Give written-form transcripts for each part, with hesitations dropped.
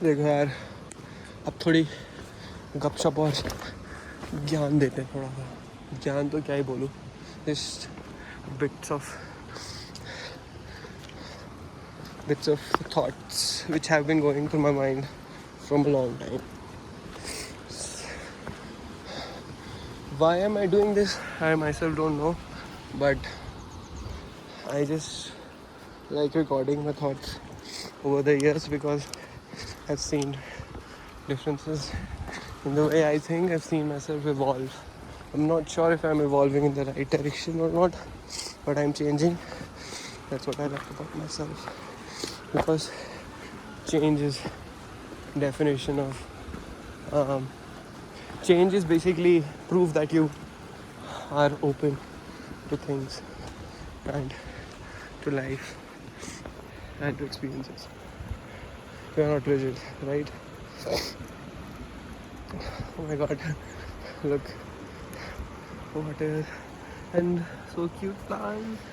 देखो यार, अब थोड़ी गपशप और ज्ञान देते हैं। थोड़ा सा ज्ञान तो क्या ही बोलूँ, just bits of thoughts which have been going through my mind from a long time. Why am I doing this? I myself don't know, but I just like recording my thoughts over the years because I've seen differences in the way I think. I've seen myself evolve. I'm not sure if I'm evolving in the right direction or not, but I'm changing. That's what I like about myself, because change is definition of change is basically proof that you are open to things and to life and to experiences. You are not rigid, right? Oh my god, look, water and so cute plants.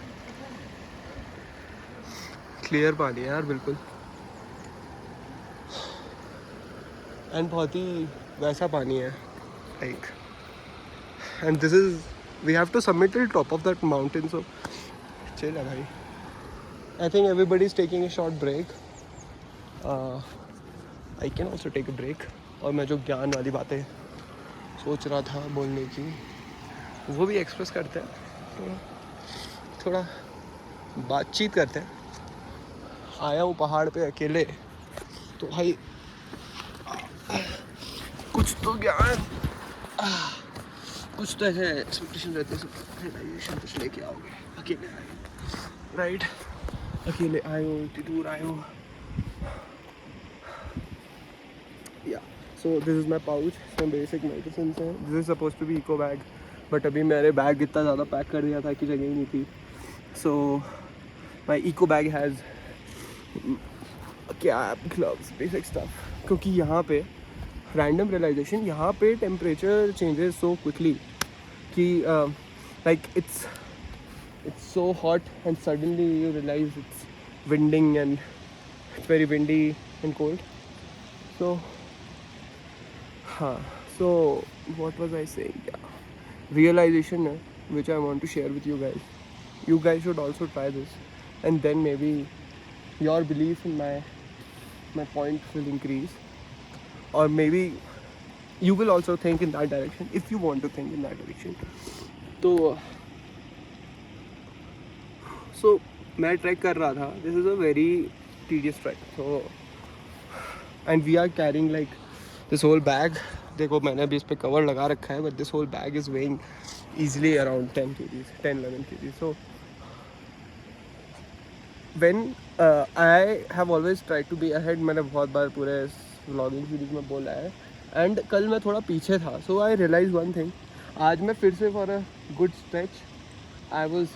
Clear पानी है यार बिल्कुल, and बहुत ही वैसा पानी है like, and this is we have to summit till top of that mountain, so chill है भाई. I think everybody is taking a short break. I can also take a break. और मैं जो ज्ञान वाली बातें सोच रहा था बोलने की, वो भी एक्सप्रेस करते हैं. थोड़ा बातचीत करते हैं. आया हूँ पहाड़ पे अकेले, तो भाई कुछ तो ज्ञान, कुछ तो ऐसे एक्सपेक्टेशन रहते हैं, रियलाइजेशन कुछ लेके आओगे. अकेले आए हो, राइट? अकेले आए हो, इतनी दूर आए हो. या so this is my pouch, some basic medicine है. This is suppose to be eco bag, but अभी मेरे बैग इतना ज़्यादा पैक कर दिया था कि जगह ही नहीं थी. So my eco bag has cap, gloves, basic stuff. क्योंकि यहाँ पे रैंडम रियलाइजेशन, यहाँ पे टेम्परेचर चेंजेस सो क्विकली कि like it's so hot and suddenly you realize it's winding and it's very windy and cold. So हाँ, so what was I saying, realization which I want to share with you guys. You guys should also try this, and then maybe your belief in my point will increase, or maybe you will also think in that direction if you want to think in that direction. So मैं track कर रहा था. This is a very tedious trek. So and we are carrying like this whole bag. देखो मैंने अभी इस पे cover लगा रखा है, but this whole bag is weighing easily around 10 kgs, 10-11 kgs. So when I have always tried to be ahead, मैंने बहुत बार पूरे व्लॉगिंग सीरीज में बोला है, एंड कल मैं थोड़ा पीछे था. सो आई रियलाइज वन थिंग, आज मैं फिर से for a good stretch I was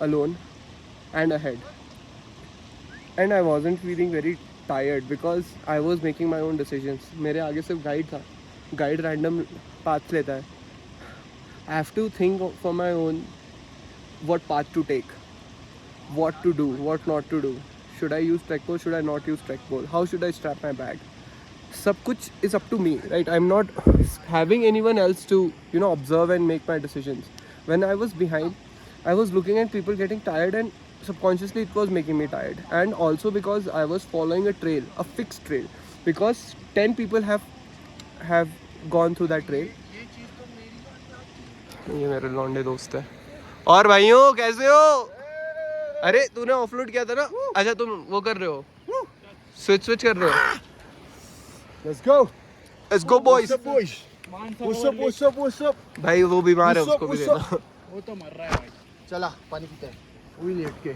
alone and ahead, and I wasn't feeling very tired because I was making my own decisions. मेरे आगे सिर्फ गाइड था. गाइड रैंडम पाथ लेता है. I have to think for my own what path to take, what to do, what not to do. Should I use trek pole? Should I not use trek pole? How should I strap my bag? सब कुछ is up to me, right? I'm not having anyone else to observe and make my decisions. When I was behind, I was looking at people getting tired, and subconsciously it was making me tired. And also because I was following a trail, a fixed trail, because 10 people have gone through that trail. ये मेरे लौंडे दोस्त है. और भाइयों कैसे हो? अरे तूने ऑफलोड किया था ना? अच्छा तुम वो कर रहे हो, स्विच कर रहे हो. Let's go boys. What's up? भाई वो बीमार है, उसको भी देना. वो तो मर रहा है भाई. चला पानी पीते हैं. वही लेट के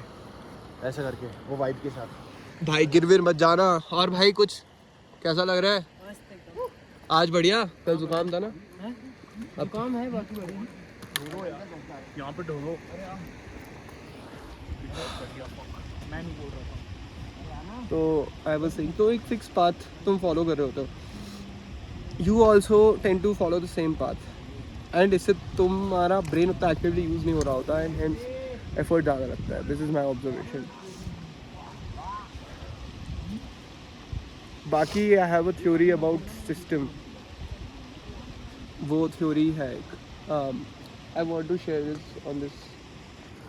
ऐसा करके, वो वाइट के साथ. भाई गिरविर मत जाना. और भाई कुछ कैसा लग रहा है आज? बढ़िया. कल जुकाम था ना? अब काम है बाकी बढ़िया. यहाँ पे ढोलो. मैं नहीं बोल रहा था. तो आई वाज सेइंग, तो एक फिक्स पाथ तुम फॉलो कर रहे हो, तो you also tend to follow the same path, and इससे तुम्हारा ब्रेन उतना एक्टिवली यूज़ नहीं हो रहा होता, एंड हेंस एफर्ट ज़्यादा लगता है. This is my observation. बाकी I have a theory about system, वो थ्योरी है एक, I want to share this on this.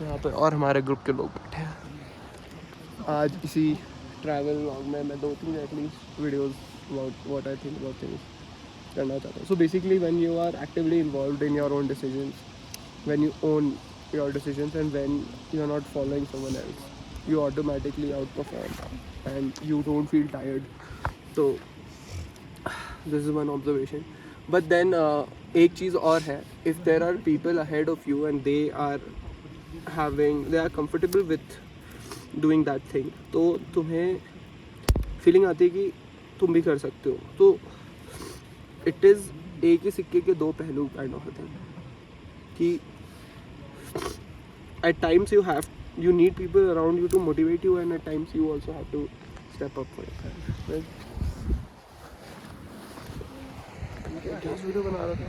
यहाँ पे और हमारे ग्रुप के लोग बैठे हैं। आज इसी ट्रैवल व्लॉग में मैं 2-3 at least videos about what I think about things करना चाहता हूँ। So basically when you are actively involved in your own decisions, when you own your decisions and when you are not following someone else, you automatically outperform and you don't feel tired. So this is one observation. But then एक चीज़ और है, if there are people ahead of you and they are comfortable with doing that thing, तो तुम्हें feeling आती है कि तुम भी कर सकते हो। तो it is एक ही सिक्के के दो पहलू kind of a thing, कि at times you need people around you to motivate you, and at times you also have to step up for yourself, right? क्या वीडियो बना रहा था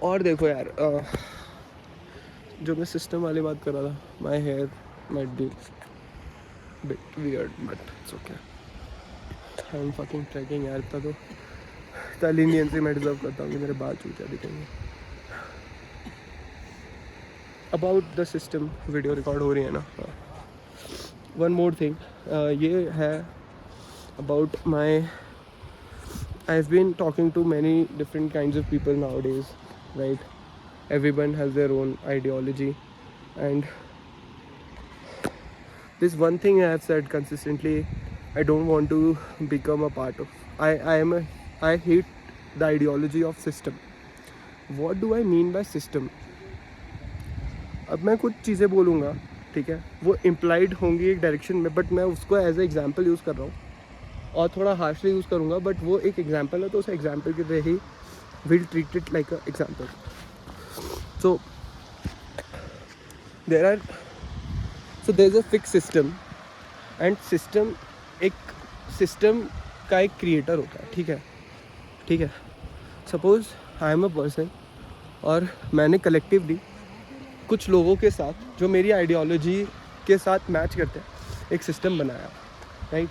और देखो यार, जो मैं सिस्टम वाली बात कर रहा था, my hair might be bit weird but it's okay. I'm fucking trekking यार, इतना तो लीनियंसी मैं डिजर्व करता हूँ कि मेरे बाल चूतिया दिखेंगे। About the system video record हो रही है ना। वन मोर थिंग, ये है about my, I have been talking to many different kinds of people nowadays, right? Everyone has their own ideology, and this one thing I have said consistently, I don't want to become a part of. I hate the ideology of system. What do I mean by system? अब मैं कुछ चीज़ें बोलूँगा, ठीक है, वो implied होंगी एक डायरेक्शन में, बट मैं उसको एज ए एग्जाम्पल यूज़ कर रहा हूँ और थोड़ा हार्शली यूज़ करूँगा, बट वो एक एग्जाम्पल है, तो उस एग्जाम्पल की तरह ही will treat it like a example. So there is a fix system, and system एक सिस्टम का एक क्रिएटर होता है, ठीक है। Suppose I am a person और मैंने कलेक्टिवली कुछ लोगों के साथ जो मेरी आइडियोलॉजी के साथ मैच करते हैं एक सिस्टम बनाया, राइट?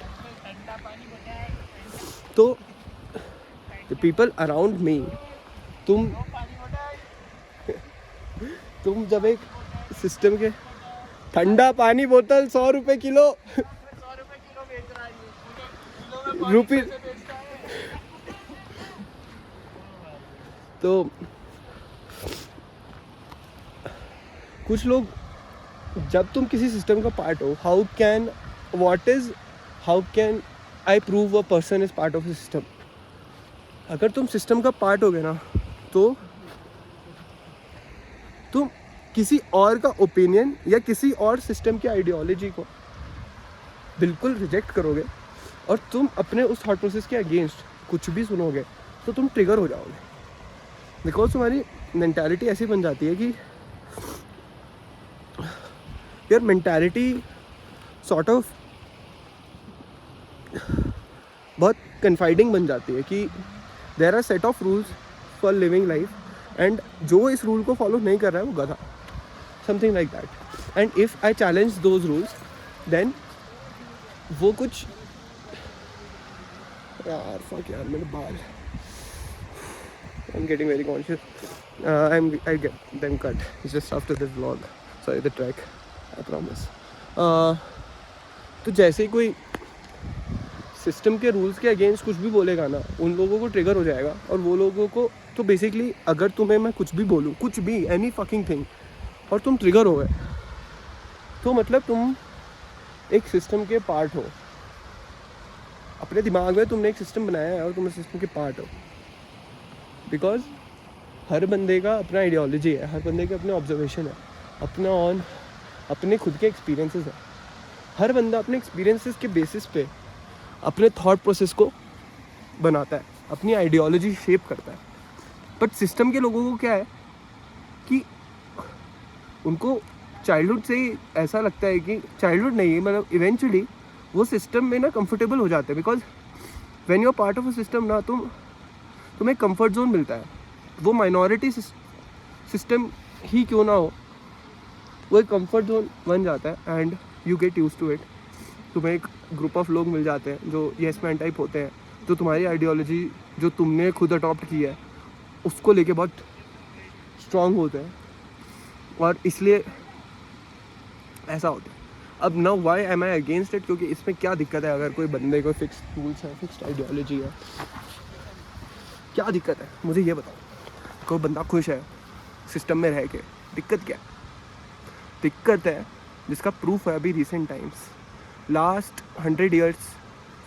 तो द पीपल अराउंड मी, तुम जब एक सिस्टम के, ठंडा पानी बोतल 100 रुपये किलो, रुपी, तो कुछ लोग, जब तुम किसी सिस्टम का पार्ट हो, how can I prove a person is part of the system? अगर तुम सिस्टम का पार्ट हो गए ना, तो तुम किसी और का ओपिनियन या किसी और सिस्टम की आइडियोलॉजी को बिल्कुल रिजेक्ट करोगे और तुम अपने उस थॉट प्रोसेस के अगेंस्ट कुछ भी सुनोगे तो तुम ट्रिगर हो जाओगे, बिकॉज तुम्हारी मेंटालिटी ऐसी बन जाती है कि यार मेंटालिटी सॉर्ट ऑफ बहुत कन्फाइडिंग बन जाती है कि there are set of rules for living life, and जो इस रूल को फॉलो नहीं कर रहा है वो गधा, something like that. And if I challenge those rules, then वो कुछ, यार फक यार मेरे बाल, I am getting very conscious, I get them cut just after this vlog, sorry the track, I promise. तो जैसे ही कोई सिस्टम के रूल्स के अगेंस्ट कुछ भी बोलेगा ना, उन लोगों को ट्रिगर हो जाएगा, और वो लोगों को, तो बेसिकली अगर तुम्हें मैं कुछ भी बोलूँ, कुछ भी, एनी फकिंग थिंग, और तुम ट्रिगर हो गए, तो मतलब तुम एक सिस्टम के पार्ट हो। अपने दिमाग में तुमने एक सिस्टम बनाया है और तुम उस सिस्टम के पार्ट हो, बिकॉज हर बंदे का अपना आइडियोलॉजी है, हर बंदे के अपने ऑब्जर्वेशन है, अपने खुद के एक्सपीरियंसेस है। हर बंदा अपने एक्सपीरियंसेस के बेसिस पे अपने थॉट प्रोसेस को बनाता है, अपनी आइडियोलॉजी शेप करता है। बट सिस्टम के लोगों को क्या है कि उनको चाइल्डहुड से ही ऐसा लगता है कि, चाइल्डहुड नहीं, मतलब इवेंचुअली वो सिस्टम में ना कंफर्टेबल हो जाते हैं, because when you are part of a system ना, तुम्हें कंफर्ट जोन मिलता है। वो माइनॉरिटी सिस्टम ही क्यों ना हो, वो एक कंफर्ट जोन बन जाता है and you get used to it. तुम्हें एक ग्रुप ऑफ लोग मिल जाते हैं जो येस मैन टाइप होते हैं, जो तुम्हारी आइडियोलॉजी जो तुमने खुद अडॉप्ट की है उसको लेके बहुत स्ट्रांग होते हैं, और इसलिए ऐसा होता है। अब now why am I against it, क्योंकि इसमें क्या दिक्कत है अगर कोई बंदे को फिक्स रूल्स है, फिक्स्ड आइडियोलॉजी है, क्या दिक्कत है मुझे ये बताओ। कोई बंदा खुश है सिस्टम में रह के, दिक्कत क्या है? दिक्कत है जिसका प्रूफ है अभी recent times, last 100 years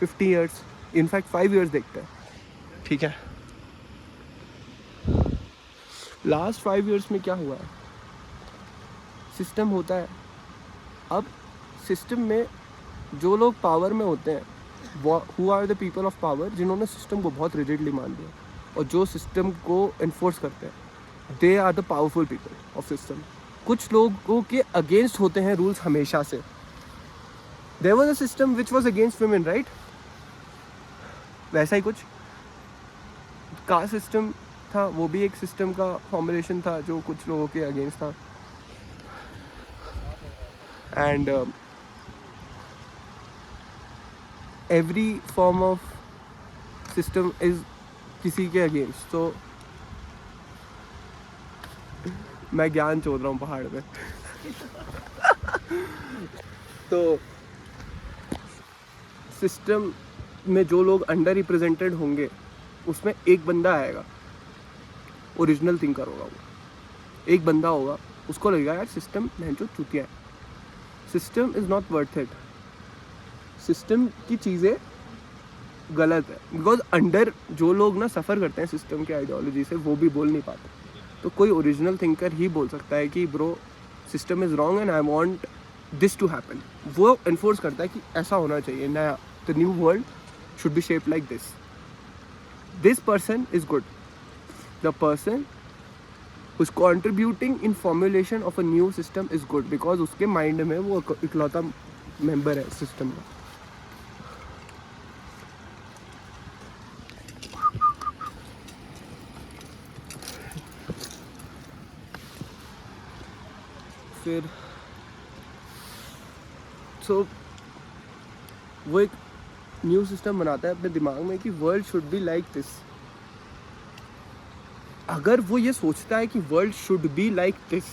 50 years in fact 5 years देखते हैं, ठीक है। लास्ट 5 ईयर्स में क्या हुआ है, सिस्टम होता है। अब सिस्टम में जो लोग पावर में होते हैं, who are the people of power, जिन्होंने सिस्टम को बहुत रिजिडली मान लिया और जो सिस्टम को इन्फोर्स करते हैं, they are the powerful people of system. कुछ लोगों के अगेंस्ट होते हैं रूल्स हमेशा से। There was a system which was against women, right? वैसा ही कुछ कास्ट सिस्टम था, वो भी एक सिस्टम का फॉर्मुलेशन था जो कुछ लोगों के अगेंस्ट था। And every form of system is किसी के अगेंस्ट। तो मैं ज्ञान चोद रहा हूँ पहाड़ पे तो सिस्टम में जो लोग अंडर रिप्रेजेंटेड होंगे उसमें एक बंदा आएगा, ओरिजिनल थिंकर होगा, वो एक बंदा होगा, उसको लगेगा यार सिस्टम जो चूतिया है, system is not worth it, system की चीज़ें गलत है। बिकॉज अंडर जो लोग ना सफ़र करते हैं सिस्टम के आइडियोलॉजी से, वो भी बोल नहीं पाते, तो कोई ओरिजिनल थिंकर ही बोल सकता है कि bro system is wrong and I want this to happen. वो इन्फोर्स करता है कि ऐसा होना चाहिए, नया, the new world should be shaped like this, this person is good, the person who's contributing in formulation of a new system is good, because उसके mind में वो इकलौता मेंबर है सिस्टम का। फिर वो एक न्यू सिस्टम बनाता है अपने दिमाग में कि world should be like this. अगर वो ये सोचता है कि world should be like this,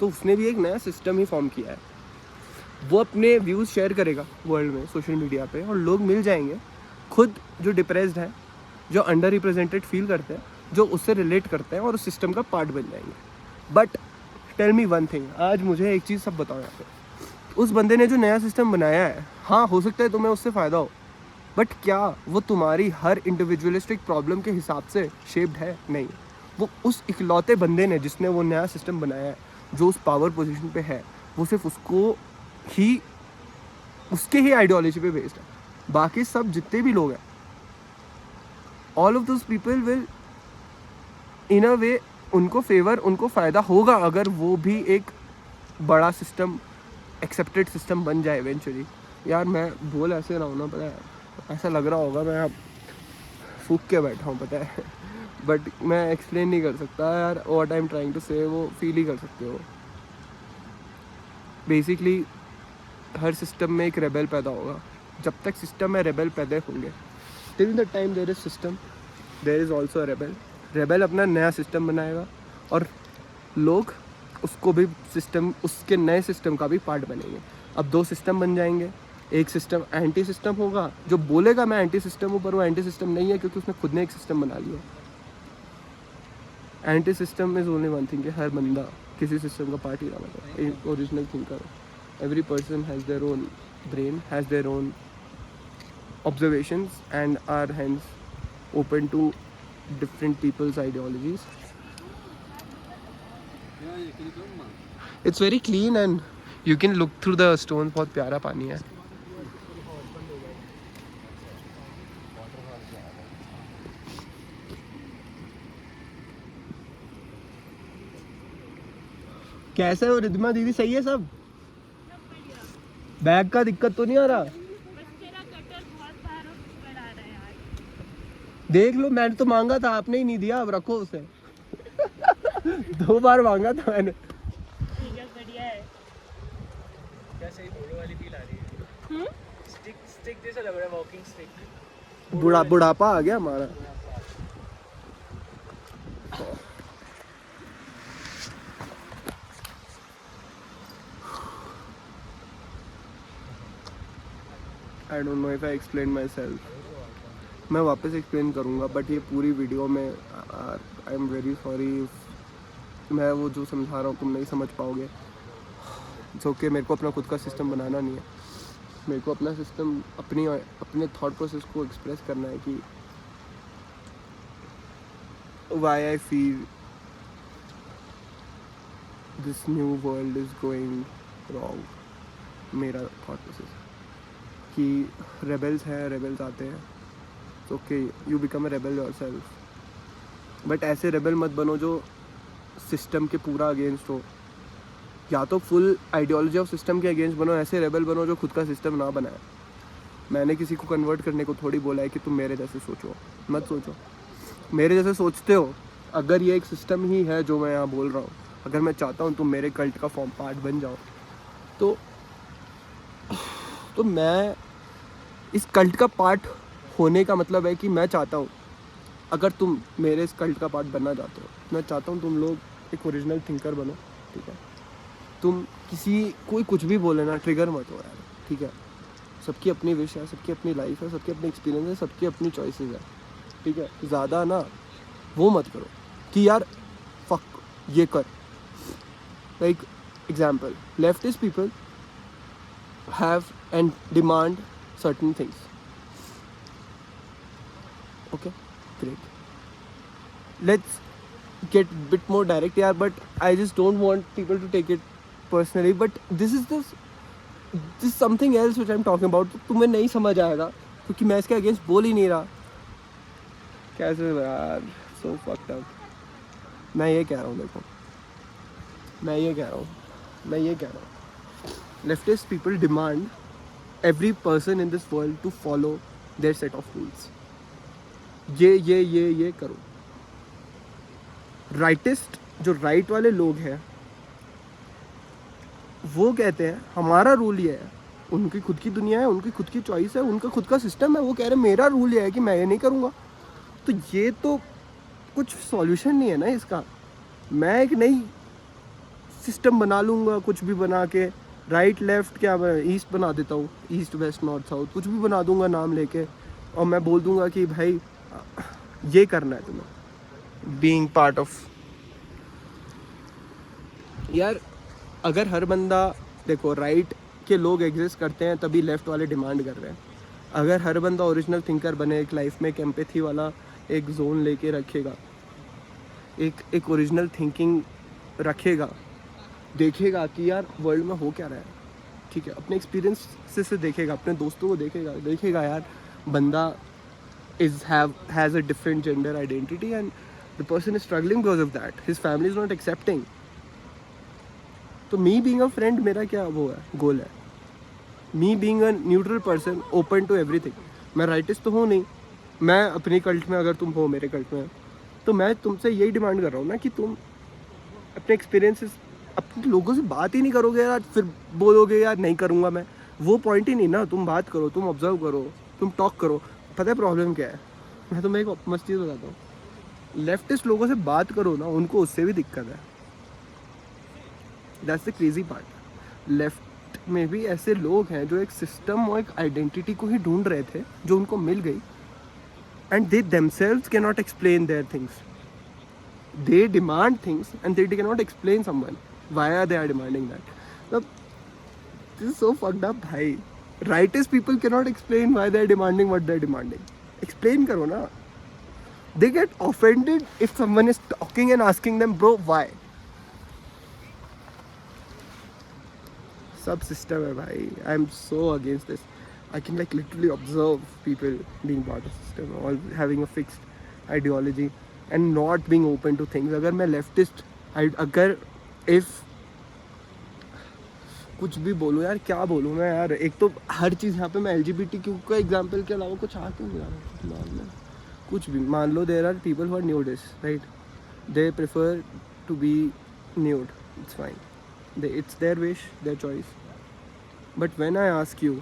तो उसने भी एक नया सिस्टम ही फॉर्म किया है। वो अपने व्यूज़ शेयर करेगा वर्ल्ड में, सोशल मीडिया पे, और लोग मिल जाएंगे खुद जो डिप्रेस्ड हैं, जो अंडर रिप्रेजेंटेड फील करते हैं, जो उससे रिलेट करते हैं और उस सिस्टम का पार्ट बन जाएंगे। But tell me one thing, आज मुझे एक चीज़ सब बताओ यहाँ पे, उस बंदे ने जो नया सिस्टम बनाया है, हाँ हो सकता है तुम्हें उससे फ़ायदा हो, बट क्या वो तुम्हारी हर इंडिविजुअलिस्टिक प्रॉब्लम के हिसाब से शेप्ड है? नहीं। वो उस इकलौते बंदे ने जिसने वो नया सिस्टम बनाया है, जो उस पावर पोजीशन पे है, वो सिर्फ उसको ही, उसके ही आइडियोलॉजी पे बेस्ड है। बाकी सब जितने भी लोग हैं, all of those people will in a way, उनको फेवर, उनको फ़ायदा होगा अगर वो भी एक बड़ा सिस्टम, एक्सेप्टेड सिस्टम बन जाए इवेंचुअली। यार मैं बोल ऐसे रहा हूँ ना, पता है, ऐसा लग रहा होगा मैं अब फूक के बैठा हूँ, पता है, बट मैं एक्सप्लेन नहीं कर सकता यार। What I am trying to say वो फील ही कर सकते हो। बेसिकली हर सिस्टम में एक रेबेल पैदा होगा। जब तक सिस्टम में रेबेल पैदा होंगे, till the time there is system, there is also rebel. Rebel अपना नया सिस्टम बनाएगा और लोग उसको भी सिस्टम, उसके नए सिस्टम का भी पार्ट बनेंगे। अब दो सिस्टम बन जाएंगे, एक सिस्टम एंटी सिस्टम होगा जो बोलेगा मैं एंटी सिस्टम हूँ, पर वो एंटी सिस्टम नहीं है क्योंकि उसने खुद ने एक सिस्टम बना लिया। Anti system is only one thing, कि हर बंदा किसी सिस्टम का पार्ट ही रहा है, एक original thinker. Every person has their own brain, has their own observations and are hands open to different peoples ideologies. It's very clean and you can look through the stone. बहुत प्यारा पानी है। कैसे हो रिद्धिमा दीदी, सही है सब? बैग का दिक्कत तो नहीं आ रहा? बस तेरा कटर बहुत बार ऊपर आ रहा है यार। देख लो, मैंने तो मांगा था, आपने ही नहीं दिया, अब रखो उसे। 2 बार मांगा था मैंने। ठीक है, बढ़िया है। क्या सही घोड़ों वाली फील आ रही है। स्टिक जैसा लग रहा है, वॉकिंग स्टिक। बुढ़ापा आ गया हमारा। I don't know if I explain my self. मैं वापस एक्सप्लेन करूँगा, बट ये पूरी वीडियो में आई एम वेरी सॉरी, मैं वो जो समझा रहा हूँ तुम नहीं समझ पाओगे। इट्स ओके, मेरे को अपना खुद का सिस्टम बनाना नहीं है। मेरे को अपना सिस्टम अपने थॉट प्रोसेस को एक्सप्रेस करना है कि why I feel this new world is going wrong. मेरा थॉट प्रोसेस कि रेबल्स हैं, रेबल्स आते हैं, okay you become a rebel yourself, but ऐसे रेबल मत बनो जो सिस्टम के पूरा अगेंस्ट हो। या तो फुल आइडियोलॉजी ऑफ सिस्टम के अगेंस्ट बनो, ऐसे रेबल बनो जो खुद का सिस्टम ना बनाए। मैंने किसी को कन्वर्ट करने को थोड़ी बोला है कि तुम मेरे जैसे सोचो, मत सोचो। मेरे जैसे सोचते हो, अगर ये एक सिस्टम ही है जो मैं यहाँ बोल रहा हूँ, अगर मैं चाहता हूँ तुम मेरे कल्ट का फॉर्म पार्ट बन जाओ, तो मैं इस कल्ट का पार्ट होने का मतलब है कि मैं चाहता हूँ, अगर तुम मेरे इस कल्ट का पार्ट बनना चाहते हो, मैं चाहता हूँ तुम लोग एक ओरिजिनल थिंकर बनो, ठीक है। तुम कोई कुछ भी बोले ना, ट्रिगर मत हो यार, ठीक है। सबकी अपनी विश है, सबकी अपनी लाइफ है, सबकी अपनी एक्सपीरियंस है, सबकी अपनी चॉइसेस है, ठीक है। ज़्यादा ना वो मत करो कि यार फक ये कर। Like example, leftist people have and demand certain things. Okay, great. Let's get bit more direct here, but I just don't want people to take it personally. But this is something else which I'm talking about. तुम्हें नहीं समझ आएगा क्योंकि मैं इसके against बोल ही नहीं रहा। कैसे यार, so fucked up. मैं ये कह रहा हूँ, देखो मैं ये कह रहा हूँ leftist people demand every person in this world to follow their set of rules. ये करो। राइटिस्ट जो राइट वाले लोग हैं वो कहते हैं हमारा रूल ये है, उनकी खुद की दुनिया है, उनकी खुद की चॉइस है, उनका खुद का सिस्टम है, वो कह रहे हैं मेरा रूल ये है कि मैं ये नहीं करूँगा। तो ये तो कुछ सॉल्यूशन नहीं है ना इसका। मैं एक नई सिस्टम बना लूँगा, कुछ भी बना के, राइट लेफ्ट क्या मैं ईस्ट बना देता हूँ, ईस्ट वेस्ट नॉर्थ साउथ कुछ भी बना दूंगा नाम लेके, और मैं बोल दूंगा कि भाई ये करना है तुम्हें, बीइंग पार्ट ऑफ। यार अगर हर बंदा, देखो राइट के लोग एग्जिस्ट करते हैं तभी लेफ्ट वाले डिमांड कर रहे हैं। अगर हर बंदा ओरिजिनल थिंकर बने, एक लाइफ में एक एम्पैथी वाला एक जोन लेके रखेगा, एक ओरिजिनल थिंकिंग रखेगा, देखेगा कि यार वर्ल्ड में हो क्या रहा है, ठीक है, अपने एक्सपीरियंस से देखेगा, अपने दोस्तों को देखेगा यार बंदा has a different gender identity and the person is struggling because of that, his family is not accepting. तो मी बीइंग अ फ्रेंड, मेरा क्या वो है, गोल है, me being a neutral person open to everything. मैं राइटिस्ट तो हूँ नहीं, मैं अपनी कल्ट में, अगर तुम हो मेरे कल्ट में, तो मैं तुमसे यही डिमांड कर रहा हूँ ना कि तुम अपने एक्सपीरियंसेस, अपने लोगों से बात ही नहीं करोगे यार, फिर बोलोगे यार नहीं करूँगा मैं, वो पॉइंट ही नहीं ना। तुम बात करो, तुम ऑब्जर्व करो, तुम टॉक करो। पता है प्रॉब्लम क्या है? मैं तुम्हें एक मस्त चीज़ बताता हूँ, लेफ्टिस्ट लोगों से बात करो ना, उनको उससे भी दिक्कत है। That's the crazy part. Left में भी ऐसे लोग हैं जो एक सिस्टम और एक आइडेंटिटी को ही ढूंढ रहे थे जो उनको मिल गई, and they themselves can not explain their things. They demand things and they cannot explain someone why are they are demanding that. Now, this is so fucked up, bhai. Rightist people cannot explain why they are demanding what they are demanding. Explain karo na. They get offended if someone is talking and asking them, bro, why? Sub system hai bhai. I am so against this. I can like literally observe people being part of system, all having a fixed ideology and not being open to things. अगर मैं leftist, अगर if कुछ भी बोलूँ यार, क्या बोलूँ मैं यार, एक तो हर चीज़ यहाँ पे मैं LGBTQ का एग्जाम्पल के अलावा कुछ आ क्यों नहीं रहा दिमाग में। कुछ भी मान लो, there are people who are nudist, right, they prefer to be nude, it's fine, they it's their wish, their choice. But when I ask you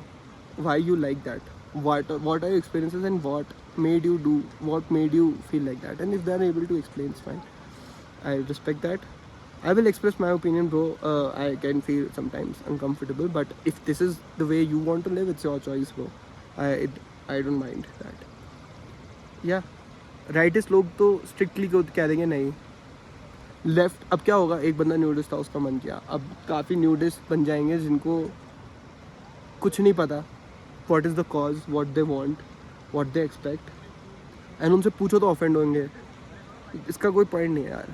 why you like that, what are your experiences and what made you do, what made you feel like that, and if they are able to explain, it's fine. I respect that. I will express my opinion, bro. I can feel sometimes uncomfortable, but if this is the way you want to live, it's your choice, bro. I don't mind that. Yeah, rightist लोग तो strictly कह देंगे नहीं. Left, अब क्या होगा, एक बंदा न्यूडिस्ट था, उसका मन किया, अब काफ़ी न्यूडिस्ट बन जाएंगे जिनको कुछ नहीं पता what is the cause, what they want, what they expect, and उनसे पूछो तो ऑफेंड होंगे. इसका कोई पॉइंट नहीं है यार,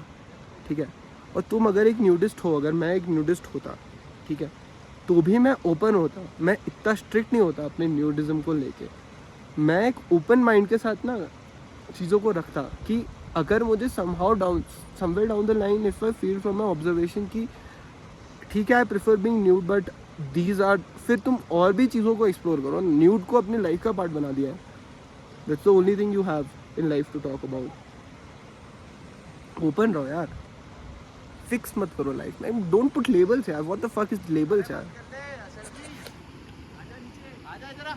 ठीक है. और तुम अगर एक न्यूडिस्ट हो, अगर मैं एक न्यूडिस्ट होता, ठीक है, तो भी मैं ओपन होता, मैं इतना स्ट्रिक्ट नहीं होता अपने न्यूडिज्म को लेके. मैं एक ओपन माइंड के साथ ना चीज़ों को रखता कि अगर मुझे somewhere down the line if I feel from my observation कि ठीक है, I prefer being nude, but these are, फिर तुम और भी चीज़ों को एक्सप्लोर करो. न्यूड को अपनी लाइफ का पार्ट बना दिया है. That's the only thing you have in life to talk about. Open रहो यार, फिक्स मत करो लाइफ में. डोंट पुट लेबल्स यार, what the fuck is labels यार. आजा जरा.